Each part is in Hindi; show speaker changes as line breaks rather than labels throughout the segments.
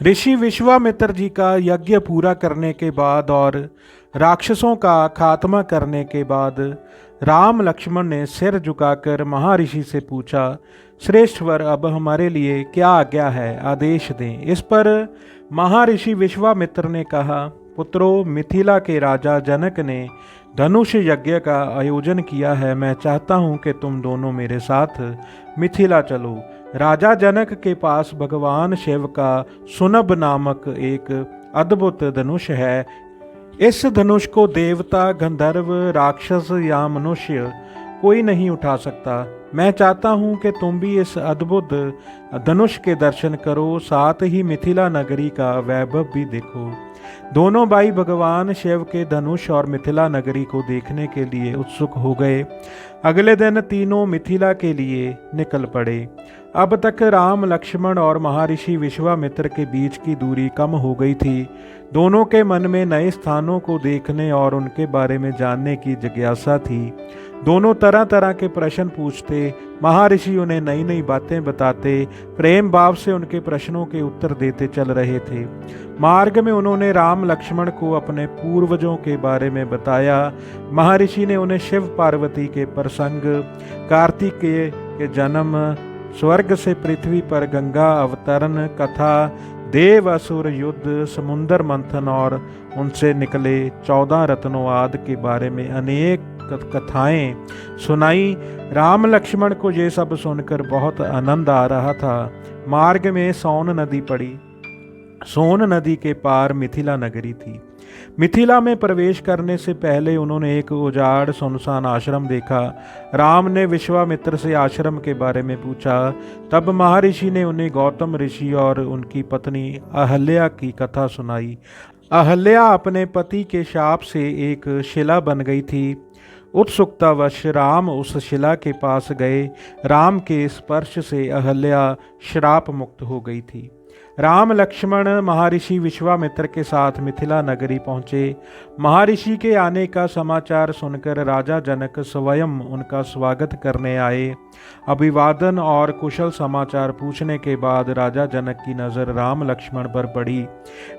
ऋषि विश्वामित्र जी का यज्ञ पूरा करने के बाद और राक्षसों का खात्मा करने के बाद राम लक्ष्मण ने सिर झुकाकर महर्षि से पूछा, श्रेष्ठवर अब हमारे लिए क्या आज्ञा है, आदेश दें। इस पर महर्षि विश्वामित्र ने कहा, पुत्रों, मिथिला के राजा जनक ने धनुष यज्ञ का आयोजन किया है। मैं चाहता हूं कि तुम दोनों मेरे साथ मिथिला चलो। राजा जनक के पास भगवान शिव का सुनभ नामक एक अद्भुत धनुष है। इस धनुष को देवता, गंधर्व, राक्षस या मनुष्य कोई नहीं उठा सकता। मैं चाहता हूं कि तुम भी इस अद्भुत धनुष के दर्शन करो, साथ ही मिथिला नगरी का वैभव भी देखो। दोनों भाई भगवान शिव के धनुष और मिथिला नगरी को देखने के लिए उत्सुक हो गए। अगले दिन तीनों मिथिला के लिए निकल पड़े। अब तक राम, लक्ष्मण और महर्षि विश्वामित्र के बीच की दूरी कम हो गई थी। दोनों के मन में नए स्थानों को देखने और उनके बारे में जानने की जिज्ञासा थी। दोनों तरह तरह के प्रश्न पूछते, महर्षि उन्हें नई नई बातें बताते, प्रेम भाव से उनके प्रश्नों के उत्तर देते चल रहे थे। मार्ग में उन्होंने राम लक्ष्मण को अपने पूर्वजों के बारे में बताया। महर्षि ने उन्हें शिव पार्वती के प्रसंग, कार्तिकेय के जन्म, स्वर्ग से पृथ्वी पर गंगा अवतरण कथा, देव असुर युद्ध, समुद्र मंथन और उनसे निकले 14 रत्नों आदि के बारे में अनेक कथाएं सुनाई। राम लक्ष्मण को ये सब सुनकर बहुत आनंद आ रहा था। मार्ग में सोन नदी पड़ी। सोन नदी के पार मिथिला नगरी थी। मिथिला में प्रवेश करने से पहले उन्होंने एक उजाड़ सुनसान आश्रम देखा। राम ने विश्वामित्र से आश्रम के बारे में पूछा। तब महर्षि ने उन्हें गौतम ऋषि और उनकी पत्नी अहल्या की कथा सुनाई। अहल्या अपने पति के शाप से एक शिला बन गई थी। उत्सुकतावश राम उस शिला के पास गए। राम के स्पर्श से अहल्या श्राप मुक्त हो गई थी। राम लक्ष्मण महर्षि विश्वामित्र के साथ मिथिला नगरी पहुंचे। महर्षि के आने का समाचार सुनकर राजा जनक स्वयं उनका स्वागत करने आए। अभिवादन और कुशल समाचार पूछने के बाद राजा जनक की नज़र राम लक्ष्मण पर पड़ी।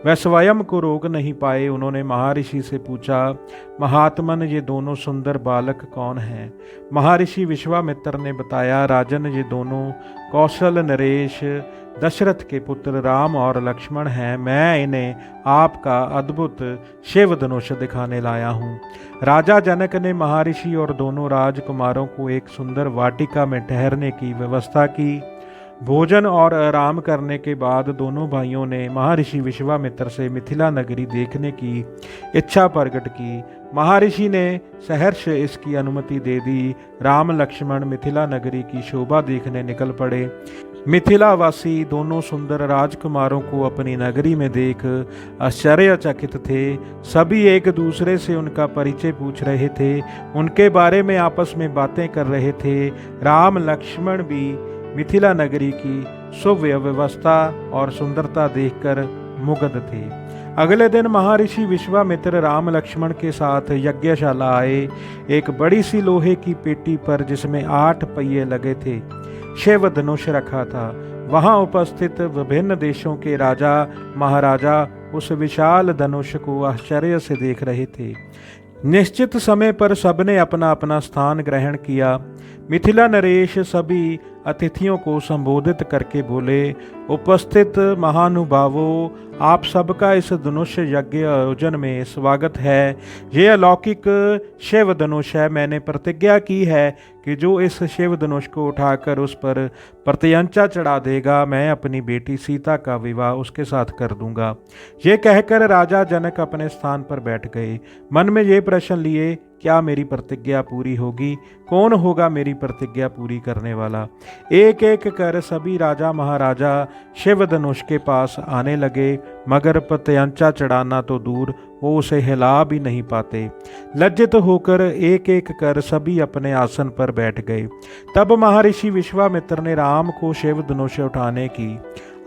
वह स्वयं को रोक नहीं पाए। उन्होंने महर्षि से पूछा, महात्मन, ये दोनों सुंदर बालक कौन हैं? महर्षि विश्वामित्र ने बताया, राजन, ये दोनों कौशल नरेश दशरथ के पुत्र राम और लक्ष्मण हैं। मैं इन्हें आपका अद्भुत शिव धनुष दिखाने लाया हूँ। राजा जनक ने महर्षि और दोनों राजकुमारों को एक सुंदर वाटिका में ठहरने की व्यवस्था की। भोजन और आराम करने के बाद दोनों भाइयों ने महर्षि विश्वामित्र से मिथिला नगरी देखने की इच्छा प्रकट की। महर्षि ने सहर्ष इसकी अनुमति दे दी। राम लक्ष्मण मिथिला नगरी की शोभा देखने निकल पड़े। मिथिलावासी दोनों सुंदर राजकुमारों को अपनी नगरी में देख आश्चर्यचकित थे। सभी एक दूसरे से उनका परिचय पूछ रहे थे, उनके बारे में आपस में बातें कर रहे थे। राम लक्ष्मण भी मिथिला नगरी की सुव्यवस्था और सुंदरता देखकर मुग्ध थे। अगले दिन महर्षि विश्वामित्र राम लक्ष्मण के साथ यज्ञशाला आए। एक बड़ी सी लोहे की पेटी पर, जिसमें 8 पहिए लगे थे, शिव धनुष रखा था। वहां उपस्थित विभिन्न देशों के राजा महाराजा उस विशाल धनुष को आश्चर्य से देख रहे थे। निश्चित समय पर सबने अपना अपना स्थान ग्रहण किया। मिथिला नरेश सभी अतिथियों को संबोधित करके बोले, उपस्थित महानुभावों, आप सबका इस धनुष यज्ञ आयोजन में स्वागत है। ये अलौकिक शिव धनुष है। मैंने प्रतिज्ञा की है कि जो इस शिव धनुष को उठाकर उस पर प्रत्यंचा चढ़ा देगा, मैं अपनी बेटी सीता का विवाह उसके साथ कर दूंगा। ये कहकर राजा जनक अपने स्थान पर बैठ गए। मन में ये प्रश्न लिए, क्या मेरी प्रतिज्ञा पूरी होगी? कौन होगा मेरी प्रतिज्ञा पूरी करने वाला? एक एक कर सभी राजा महाराजा शिव धनुष के पास आने लगे, मगर प्रत्यंचा चढ़ाना तो दूर, वो उसे हिला भी नहीं पाते। लज्जित होकर एक एक कर सभी अपने आसन पर बैठ गए। तब महर्षि विश्वामित्र ने राम को शिव धनुष उठाने की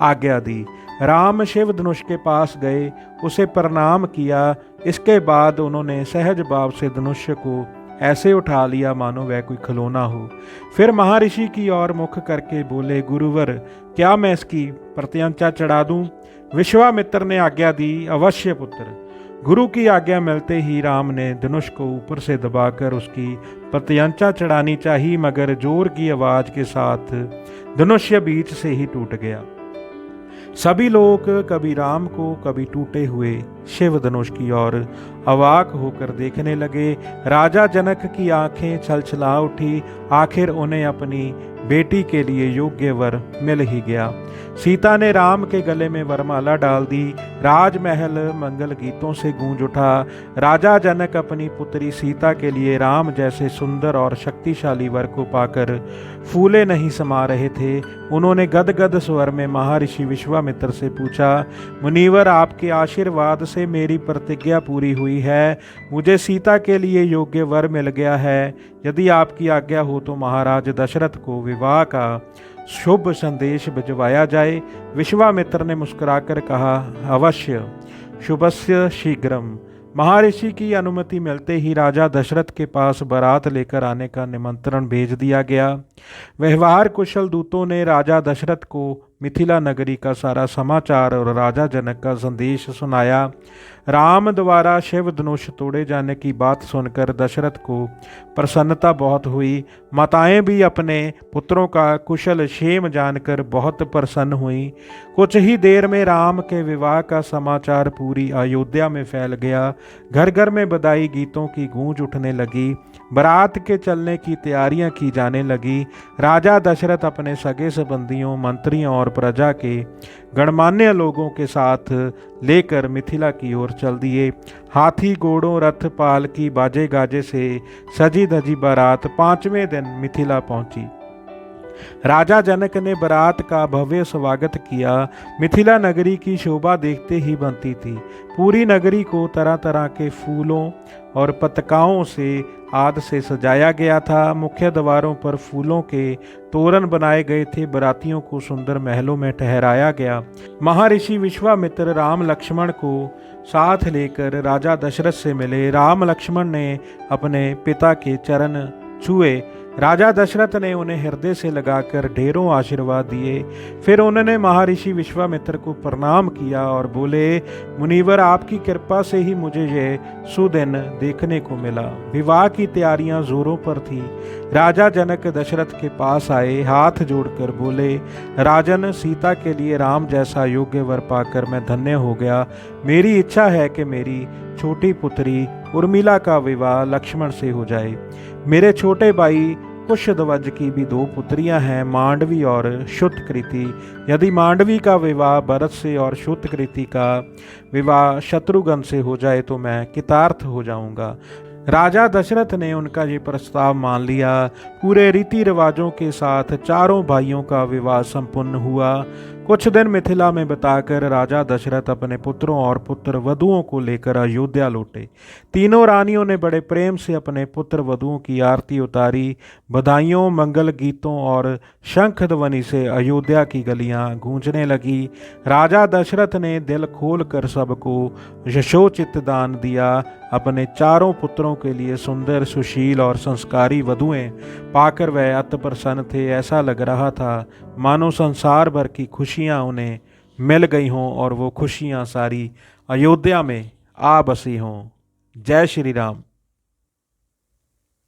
आज्ञा दी। राम शिव धनुष के पास गए, उसे प्रणाम किया। इसके बाद उन्होंने सहज भाव से धनुष को ऐसे उठा लिया मानो वह कोई खिलौना हो। फिर महर्षि की ओर मुख करके बोले, गुरुवर, क्या मैं इसकी प्रत्यंचा चढ़ा दूं? विश्वामित्र ने आज्ञा दी, अवश्य पुत्र। गुरु की आज्ञा मिलते ही राम ने धनुष को ऊपर से दबाकर उसकी प्रत्यंचा चढ़ानी चाहिए, मगर जोर की आवाज के साथ धनुष्य बीच से ही टूट गया। सभी लोग कभी राम को कभी टूटे हुए शिव धनुष की ओर अवाक होकर देखने लगे। राजा जनक की आंखें छलछला उठी। आखिर उन्हें अपनी बेटी के लिए योग्य वर मिल ही गया। सीता ने राम के गले में वरमाला डाल दी। राजमहल मंगल गीतों से गूंज उठा। राजा जनक अपनी पुत्री सीता के लिए राम जैसे सुंदर और शक्तिशाली वर को पाकर फूले नहीं समा रहे थे। उन्होंने गदगद स्वर में महर्षि विश्वामित्र से पूछा, मुनिवर, आपके आशीर्वाद से मेरी प्रतिज्ञा पूरी हुई है। मुझे सीता के लिए योग्य वर मिल गया है। यदि आपकी आज्ञा हो तो महाराज दशरथ को विवाह का शुभ संदेश भिजवाया जाए। विश्वामित्र ने मुस्कुराकर कहा, अवश्य, शुभस्य शीघ्रम। महर्षि की अनुमति मिलते ही राजा दशरथ के पास बारात लेकर आने का निमंत्रण भेज दिया गया। व्यवहार कुशल दूतों ने राजा दशरथ को मिथिला नगरी का सारा समाचार और राजा जनक का संदेश सुनाया। राम द्वारा शिव धनुष तोड़े जाने की बात सुनकर दशरथ को प्रसन्नता बहुत हुई। माताएं भी अपने पुत्रों का कुशल क्षेम जानकर बहुत प्रसन्न हुईं। कुछ ही देर में राम के विवाह का समाचार पूरी अयोध्या में फैल गया। घर घर में बधाई गीतों की गूंज उठने लगी। बारात के चलने की तैयारियां की जाने लगी। राजा दशरथ अपने सगे संबंधियों, मंत्रियों और प्रजा के गणमान्य लोगों के साथ लेकर मिथिला की ओर चल दिए। हाथी, घोड़ों, रथ, पालकी, बाजे गाजे से सजी धजी बारात 5वें दिन मिथिला पहुंची। राजा जनक ने बारात का भव्य स्वागत किया। मिथिला नगरी की शोभा देखते ही बनती थी। पूरी नगरी को तरह तरह के फूलों और पताकाओं से आदि से सजाया गया था। मुख्य द्वारों पर फूलों के तोरण बनाए गए थे। बारातियों को सुंदर महलों में ठहराया गया। महर्षि विश्वामित्र राम लक्ष्मण को साथ लेकर राजा दशरथ से मिले। राम लक्ष्मण ने अपने पिता के चरण छुए। राजा दशरथ ने उन्हें हृदय से लगाकर ढेरों आशीर्वाद दिए। फिर उन्होंने महर्षि विश्वामित्र को प्रणाम किया और बोले, मुनिवर, आपकी कृपा से ही मुझे यह सुदिन देखने को मिला। विवाह की तैयारियां जोरों पर थी। राजा जनक दशरथ के पास आए, हाथ जोड़कर बोले, राजन, सीता के लिए राम जैसा योग्य वर पाकर मैं धन्य हो गया। मेरी इच्छा है कि मेरी छोटी पुत्री उर्मिला का विवाह लक्ष्मण से हो जाए। मेरे छोटे भाई कुशध्वज की भी 2 पुत्रियां हैं, मांडवी और शुतकृति। यदि मांडवी का विवाह भरत से और शुतकृति का विवाह शत्रुघ्न से हो जाए तो मैं कृतार्थ हो जाऊंगा। राजा दशरथ ने उनका ये प्रस्ताव मान लिया। पूरे रीति रिवाजों के साथ चारों भाइयों का विवाह संपन्न हुआ। कुछ दिन मिथिला में बिताकर राजा दशरथ अपने पुत्रों और पुत्र वधुओं को लेकर अयोध्या लौटे। तीनों रानियों ने बड़े प्रेम से अपने पुत्र वधुओं की आरती उतारी। बधाइयों, मंगल गीतों और शंख ध्वनि से अयोध्या की गलियां गूंजने लगी। राजा दशरथ ने दिल खोल कर सबको यशोचित दान दिया। अपने चारों पुत्रों के लिए सुंदर, सुशील और संस्कारी वधुएं पाकर वह अति प्रसन्न थे। ऐसा लग रहा था मानो संसार भर की खुशियां उन्हें मिल गई हों और वो खुशियां सारी अयोध्या में आ बसी हों। जय श्री राम।